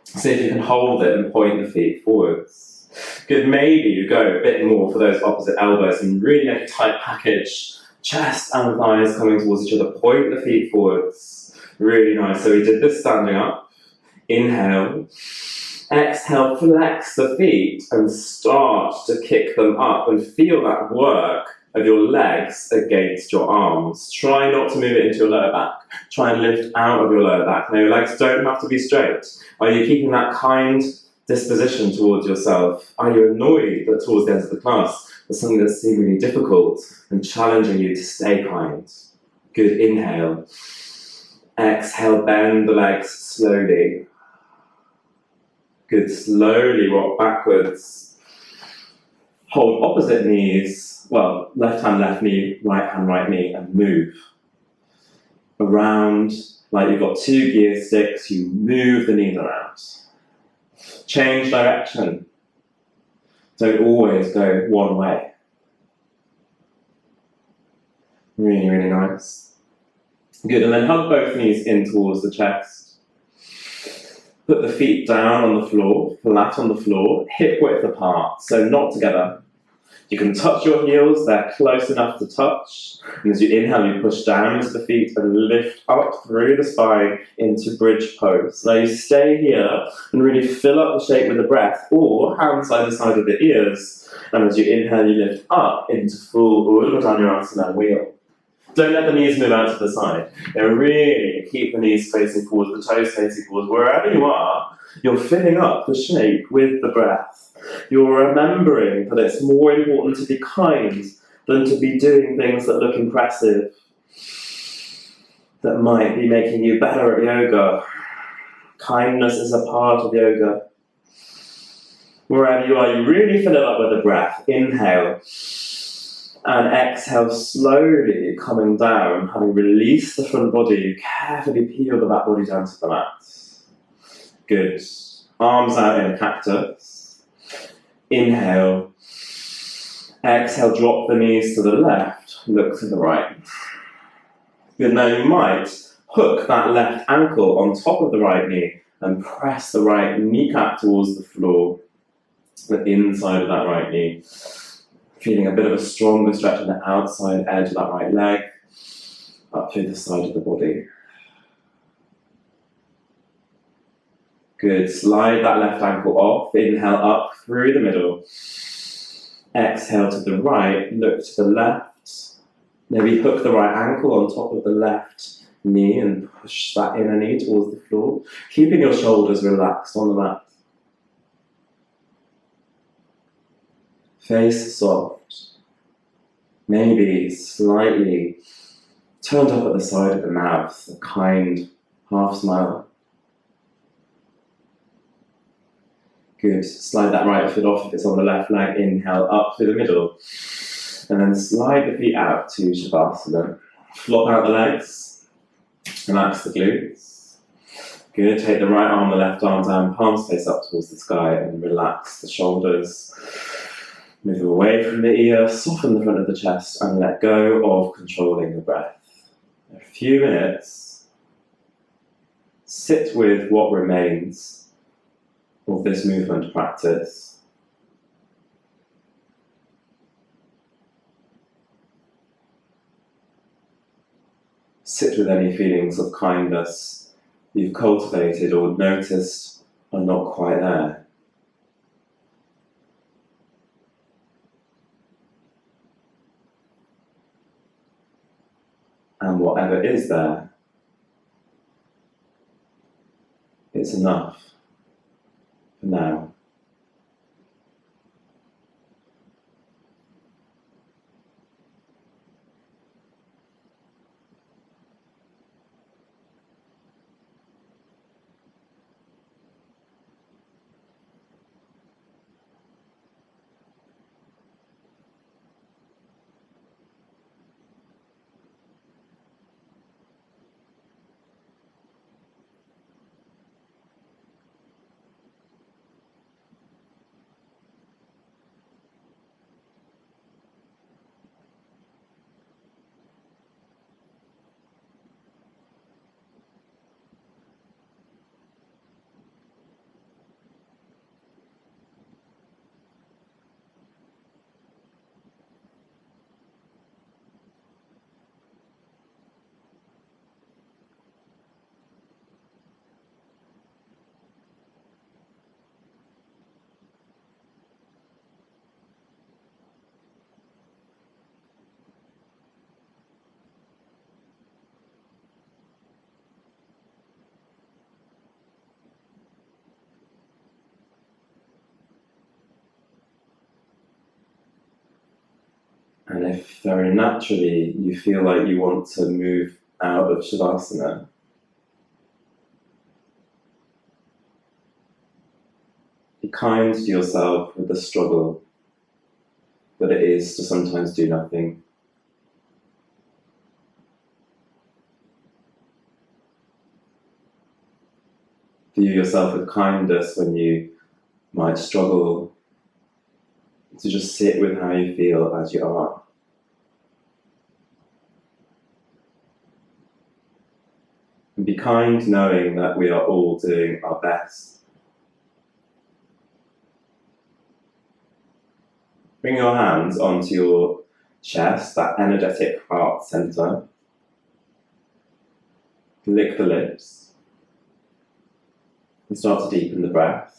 see if you can hold it and point the feet forwards. Good. Maybe you go a bit more for those opposite elbows and really make a tight package. Chest and thighs coming towards each other. Point the feet forwards. Really nice. So we did this standing up. Inhale. Exhale, flex the feet and start to kick them up and feel that work of your legs against your arms. Try not to move it into your lower back. Try and lift out of your lower back. Now your legs don't have to be straight. Are you keeping that kind disposition towards yourself? Are you annoyed that towards the end of the class there's something that's seemingly difficult and challenging you to stay kind? Good, inhale. Exhale, bend the legs slowly. Good, slowly rock backwards. Hold opposite knees, well, left hand, left knee, right knee, and move. Around, like you've got 2 gear sticks, you move the knees around. Change direction. Don't always go one way. Really, really nice. Good, and then hug both knees in towards the chest. Put the feet down on the floor, flat on the floor, hip width apart, so not together. You can touch your heels, they're close enough to touch. And as you inhale, you push down into the feet and lift up through the spine into bridge pose. Now you stay here and really fill up the shape with the breath, or hands either side of the ears. And as you inhale, you lift up into full Urdhva Dhanurasana wheel. Don't let the knees move out to the side. Really keep the knees facing forward, the toes facing forward. Wherever you are, you're filling up the shape with the breath. You're remembering that it's more important to be kind than to be doing things that look impressive, that might be making you better at yoga. Kindness is a part of yoga. Wherever you are, you really fill it up with the breath. Inhale. And exhale slowly, coming down, having released the front body, you carefully peel the back body down to the mat. Good. Arms out in a cactus. Inhale. Exhale, drop the knees to the left, look to the right. Good, now you might hook that left ankle on top of the right knee and press the right kneecap towards the floor, the inside of that right knee. Feeling a bit of a stronger stretch on the outside edge of that right leg, up through the side of the body. Good, slide that left ankle off, inhale up through the middle. Exhale to the right, look to the left. Maybe hook the right ankle on top of the left knee and push that inner knee towards the floor, keeping your shoulders relaxed on the mat. Face soft, maybe slightly turned up at the side of the mouth, a kind half smile. Good, slide that right foot off if it's on the left leg, inhale up through the middle, and then slide the feet out to Shavasana. Flop out the legs, relax the glutes. Good, take the right arm, the left arm down, palms face up towards the sky, and relax the shoulders. Move away from the ear, soften the front of the chest, and let go of controlling the breath. A few minutes, sit with what remains of this movement practice. Sit with any feelings of kindness you've cultivated or noticed are not quite there. And whatever is there, it's enough for now. And if very naturally you feel like you want to move out of Shavasana, be kind to yourself with the struggle that it is to sometimes do nothing. View yourself with kindness when you might struggle to just sit with how you feel as you are. And be kind knowing that we are all doing our best. Bring your hands onto your chest, that energetic heart center. Lick the lips. And start to deepen the breath.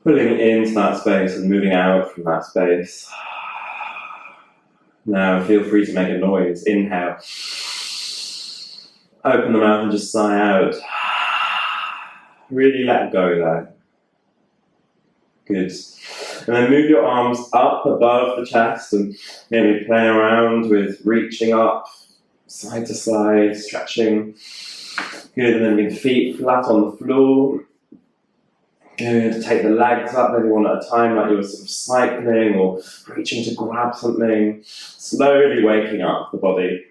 Pulling into that space and moving out from that space. Now feel free to make a noise. Inhale. Open the mouth and just sigh out. Really let go there. Good. And then move your arms up above the chest and maybe play around with reaching up, side to side, stretching. Good, and then your feet flat on the floor. Good, take the legs up maybe one at a time like you were sort of cycling or reaching to grab something. Slowly waking up the body.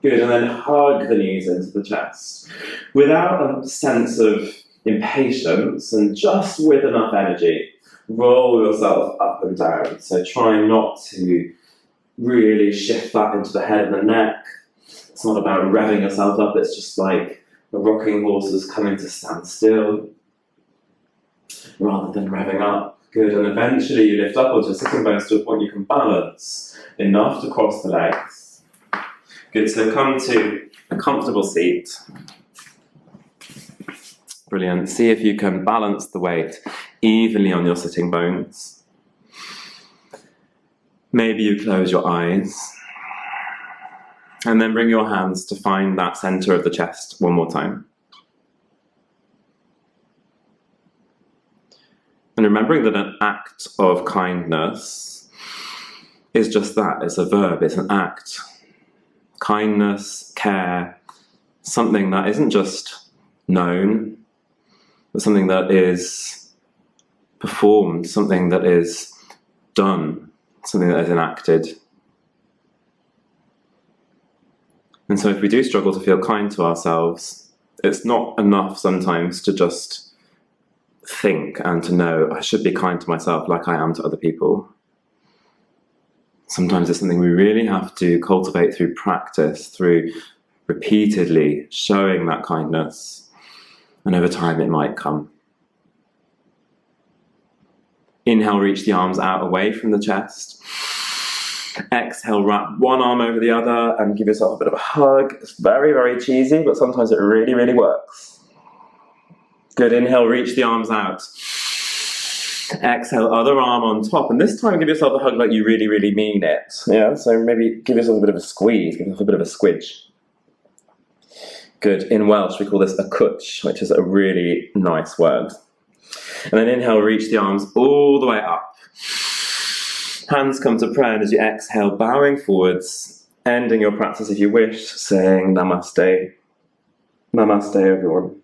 Good, and then hug the knees into the chest. Without a sense of impatience and just with enough energy, roll yourself up and down. So try not to really shift that into the head and the neck. It's not about revving yourself up, it's just like a rocking horse is coming to stand still rather than revving up. Good, and eventually you lift up onto your sitting bones to a point you can balance enough to cross the legs. Good, so come to a comfortable seat. Brilliant. See if you can balance the weight evenly on your sitting bones. Maybe you close your eyes. And then bring your hands to find that center of the chest one more time. And remembering that an act of kindness is just that, it's a verb, it's an act. Kindness, care, something that isn't just known, but something that is performed, something that is done, something that is enacted. And so if we do struggle to feel kind to ourselves, it's not enough sometimes to just think and to know I should be kind to myself like I am to other people. Sometimes it's something we really have to cultivate through practice, through repeatedly showing that kindness, and over time it might come. Inhale, reach the arms out away from the chest. Exhale, wrap one arm over the other and give yourself a bit of a hug. It's very, very cheesy, but sometimes it really, really works. Good, inhale, reach the arms out. Exhale, other arm on top, and this time give yourself a hug like you really, really mean it. Yeah, so maybe give yourself a bit of a squeeze, give yourself a bit of a squidge. Good, in Welsh we call this a cwtch, which is a really nice word. And then inhale, reach the arms all the way up. Hands come to prayer, and as you exhale, bowing forwards, ending your practice if you wish, saying Namaste. Namaste, everyone.